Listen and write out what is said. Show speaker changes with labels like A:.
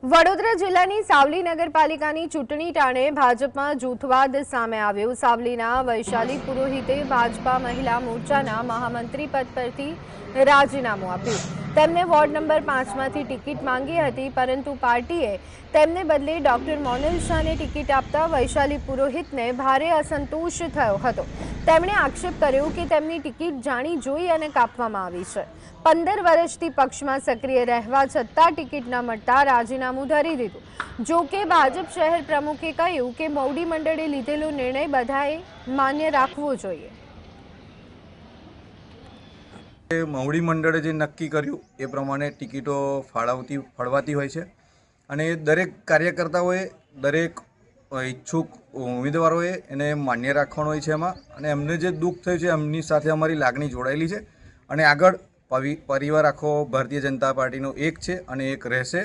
A: વડોદરા જિલ્લાની સાવલી નગરપાલિકાની ચૂંટણી ટાણે ભાજપમાં જૂથવાદ સામે આવ્યો। સાવલીના વૈશાલી પુરોહિતે ભાજપા મહિલા મોરચાના મહામંત્રી પદ પરથી રાજીનામું આપ્યું। તેમને વોર્ડ નંબર 5માંથી ટિકિટ માંગી હતી, પરંતુ પાર્ટીએ તેમને બદલે ડોક્ટર મોનલ શાહને ટિકિટ આપતા વૈશાલી પુરોહિતને ભારે અસંતોષ થયો હતો। તેમણે આક્ષેપ કર્યો કે તેમની ટિકિટ જાણી જોઈ અને કાપવામાં આવી છે। 15 વર્ષથી પક્ષમાં સક્રિય રહેવા છતાં ટિકિટ ન મળતા રાજીનામું ધરી દીધું। જો કે ભાજપ શહેર પ્રમુખે કહ્યું કે મોવડી મંડળે લીધેલો નિર્ણય બધાએ માન્ય રાખવો જોઈએ।
B: મોવડી મંડળે જે નક્કી કર્યું એ પ્રમાણે ટિકિટો ફાળવાતી હોય છે અને દરેક કાર્યકર્તાઓએ, દરેક ઈચ્છુક ઉમેદવારોએ એને માન્ય રાખવાનો હોય છે એમાં, અને એમને જે દુઃખ થયું છે એમની સાથે અમારી લાગણી જોડાયેલી છે અને આગળ પરિવાર આખો ભારતીય જનતા પાર્ટીનો એક છે અને એક રહેશે।